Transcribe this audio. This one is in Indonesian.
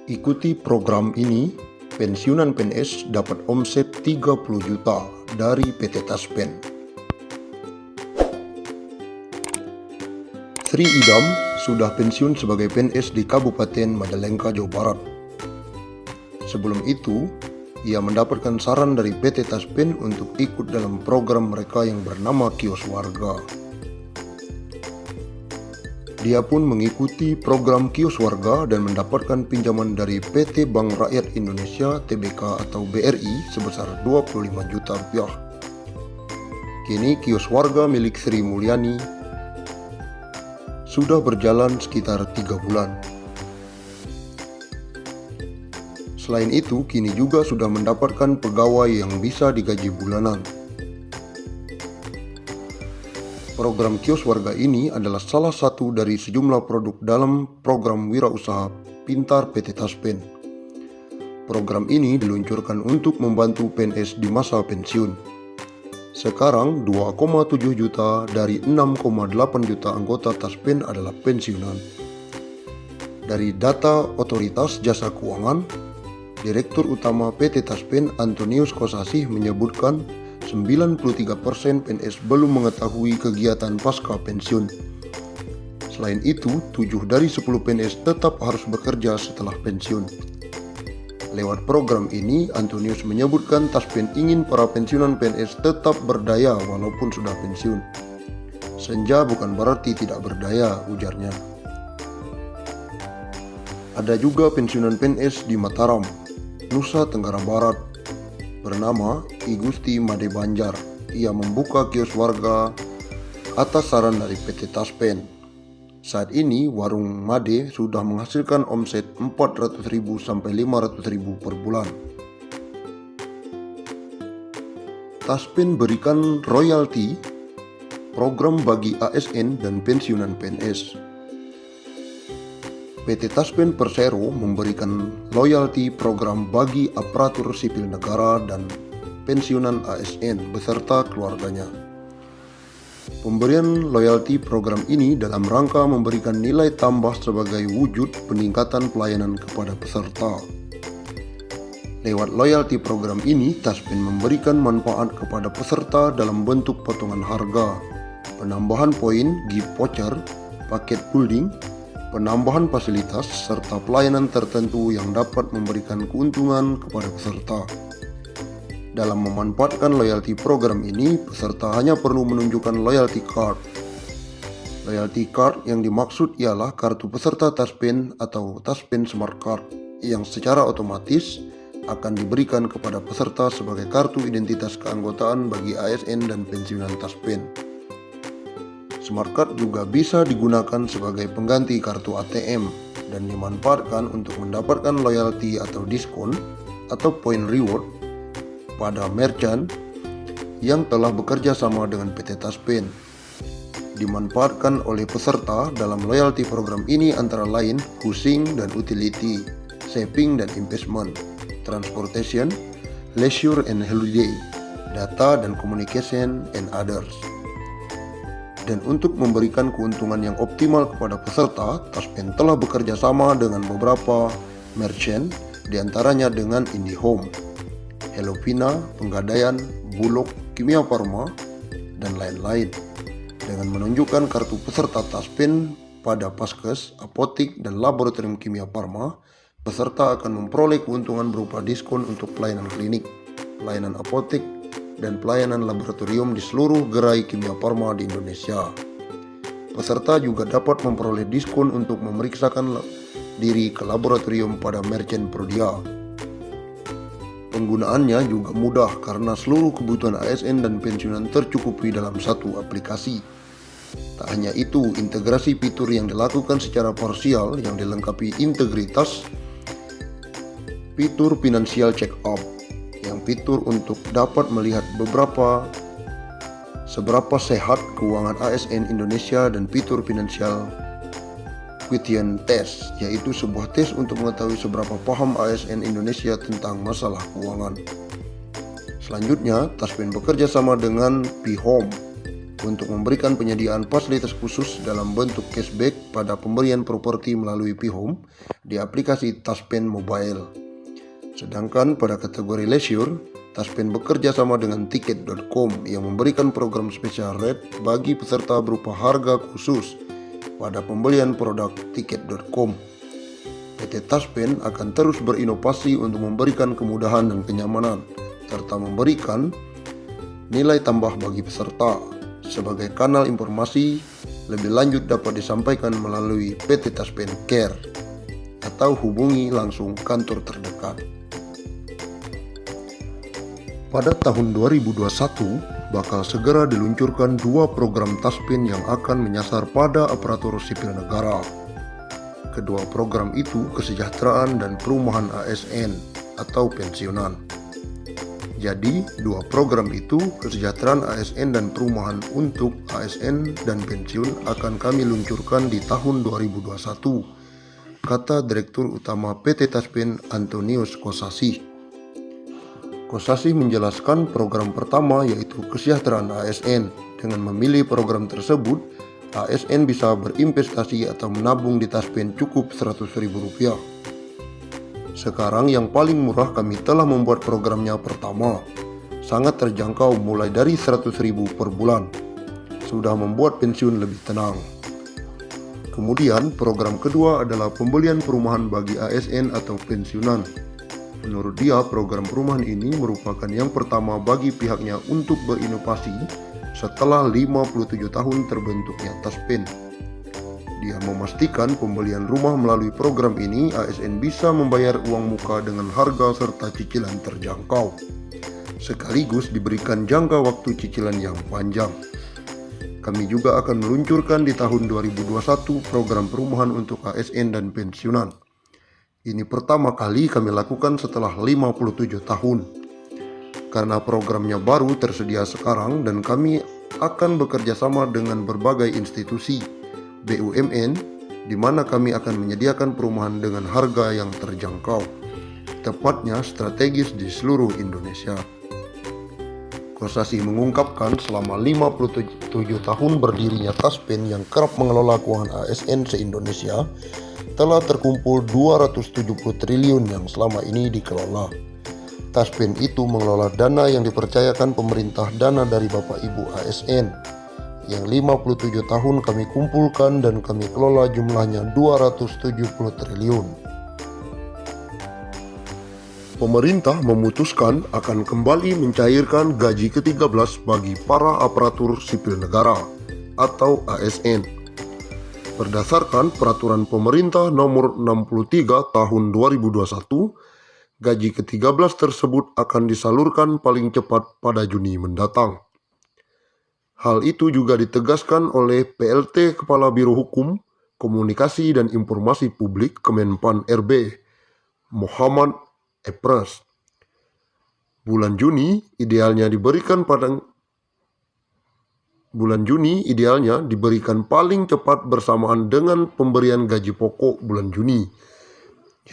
Ikuti program ini, pensiunan PNS dapat omset 30 juta dari PT Taspen. Sri Idam sudah pensiun sebagai PNS di Kabupaten Majalengka, Jawa Barat. Sebelum itu, ia mendapatkan saran dari PT Taspen untuk ikut dalam program mereka yang bernama Kios Warga. Dia pun mengikuti program Kios Warga dan mendapatkan pinjaman dari PT Bank Rakyat Indonesia (TBK) atau BRI sebesar 25 juta rupiah. Kini Kios Warga milik Sri Mulyani sudah berjalan sekitar 3 bulan. Selain itu, kini juga sudah mendapatkan pegawai yang bisa digaji bulanan. Program Kios Warga ini adalah salah satu dari sejumlah produk dalam program Wirausaha Pintar PT Taspen. Program ini diluncurkan untuk membantu PNS di masa pensiun. Sekarang 2,7 juta dari 6,8 juta anggota Taspen adalah pensiunan. Dari data Otoritas Jasa Keuangan, Direktur Utama PT Taspen Antonius Kosasih menyebutkan 93% PNS belum mengetahui kegiatan pasca pensiun. Selain itu, 7 dari 10 PNS tetap harus bekerja setelah pensiun. Lewat program ini, Antonius menyebutkan Taspen ingin para pensiunan PNS tetap berdaya walaupun sudah pensiun. Senja bukan berarti tidak berdaya, ujarnya. Ada juga pensiunan PNS di Mataram, Nusa Tenggara Barat, bernama I Gusti Made Banjar. Ia membuka kios warga atas saran dari PT Taspen. Saat ini warung Made sudah menghasilkan omset 400.000 sampai 500.000 per bulan. Taspen berikan royalti program bagi ASN dan pensiunan PNS. PT Taspen Persero memberikan loyalti program bagi aparatur sipil negara dan pensiunan ASN beserta keluarganya. Pemberian loyalti program ini dalam rangka memberikan nilai tambah sebagai wujud peningkatan pelayanan kepada peserta. Lewat loyalti program ini, Taspen memberikan manfaat kepada peserta dalam bentuk potongan harga, penambahan poin, gift voucher, paket holding, penambahan fasilitas, serta pelayanan tertentu yang dapat memberikan keuntungan kepada peserta. Dalam memanfaatkan loyalty program ini, peserta hanya perlu menunjukkan loyalty card. Loyalty card yang dimaksud ialah kartu peserta Taspen atau Taspen Smart Card yang secara otomatis akan diberikan kepada peserta sebagai kartu identitas keanggotaan bagi ASN dan pensiunan Taspen. Smart Card juga bisa digunakan sebagai pengganti kartu ATM dan dimanfaatkan untuk mendapatkan loyalty atau diskon atau point reward pada merchant yang telah bekerja sama dengan PT Taspen. Dimanfaatkan oleh peserta dalam loyalty program ini antara lain housing dan utility, saving dan investment, transportation, leisure and holiday, data dan communication, and others. Dan untuk memberikan keuntungan yang optimal kepada peserta, Taspen telah bekerja sama dengan beberapa merchant, diantaranya dengan IndiHome, Hellovina, Penggadaian, Bulog, Kimia Farma, dan lain-lain. Dengan menunjukkan kartu peserta Taspen pada Paskes, apotik, dan laboratorium Kimia Farma, peserta akan memperoleh keuntungan berupa diskon untuk pelayanan klinik, pelayanan apotek, dan pelayanan laboratorium di seluruh gerai kimia farma di Indonesia. Peserta juga dapat memperoleh diskon untuk memeriksakan diri ke laboratorium pada merchant Prodia. Penggunaannya juga mudah karena seluruh kebutuhan ASN dan pensiunan tercukupi dalam satu aplikasi. Tak hanya itu, integrasi fitur yang dilakukan secara parsial yang dilengkapi integritas fitur Financial Check Up, yang fitur untuk dapat melihat seberapa sehat keuangan ASN Indonesia, dan fitur Financial Quotient Test, yaitu sebuah tes untuk mengetahui seberapa paham ASN Indonesia tentang masalah keuangan. Selanjutnya, Taspen bekerja sama dengan P-Home untuk memberikan penyediaan fasilitas khusus dalam bentuk cashback pada pemberian properti melalui P-Home di aplikasi Taspen Mobile. Sedangkan pada kategori leisure, Taspen bekerja sama dengan Tiket.com yang memberikan program spesial rate bagi peserta berupa harga khusus pada pembelian produk Tiket.com. PT Taspen akan terus berinovasi untuk memberikan kemudahan dan kenyamanan, serta memberikan nilai tambah bagi peserta. Sebagai kanal informasi lebih lanjut dapat disampaikan melalui PT Taspen Care atau hubungi langsung kantor terdekat. Pada tahun 2021 bakal segera diluncurkan 2 program Taspen yang akan menyasar pada aparatur sipil negara. Kedua program itu kesejahteraan dan perumahan ASN atau pensiunan. Jadi, 2 program itu, kesejahteraan ASN dan perumahan untuk ASN dan pensiun akan kami luncurkan di tahun 2021, kata Direktur Utama PT Taspen Antonius Kosasih. Kosasih menjelaskan program pertama yaitu kesejahteraan ASN. Dengan memilih program tersebut, ASN bisa berinvestasi atau menabung di Taspen cukup Rp100.000. Sekarang yang paling murah kami telah membuat programnya pertama. Sangat terjangkau mulai dari Rp100.000 per bulan. Sudah membuat pensiun lebih tenang. Kemudian program kedua adalah pembelian perumahan bagi ASN atau pensiunan. Menurut dia, program perumahan ini merupakan yang pertama bagi pihaknya untuk berinovasi setelah 57 tahun terbentuknya Taspen. Dia memastikan pembelian rumah melalui program ini ASN bisa membayar uang muka dengan harga serta cicilan terjangkau. Sekaligus diberikan jangka waktu cicilan yang panjang. Kami juga akan meluncurkan di tahun 2021 program perumahan untuk ASN dan pensiunan. Ini pertama kali kami lakukan setelah 57 tahun. Karena programnya baru tersedia sekarang dan kami akan bekerja sama dengan berbagai institusi BUMN, di mana kami akan menyediakan perumahan dengan harga yang terjangkau, tepatnya strategis di seluruh Indonesia. Kosasih mengungkapkan selama 57 tahun berdirinya Taspen yang kerap mengelola keuangan ASN se-Indonesia, telah terkumpul 270 triliun yang selama ini dikelola. Taspen itu mengelola dana yang dipercayakan pemerintah, dana dari Bapak Ibu ASN, yang 57 tahun kami kumpulkan dan kami kelola jumlahnya 270 triliun. Pemerintah memutuskan akan kembali mencairkan gaji ke-13 bagi para aparatur sipil negara atau ASN. Berdasarkan Peraturan Pemerintah Nomor 63 Tahun 2021, gaji ke-13 tersebut akan disalurkan paling cepat pada Juni mendatang. Hal itu juga ditegaskan oleh PLT Kepala Biro Hukum, Komunikasi dan Informasi Publik Kemenpan RB, Muhammad Epras. Bulan Juni idealnya diberikan paling cepat bersamaan dengan pemberian gaji pokok bulan Juni,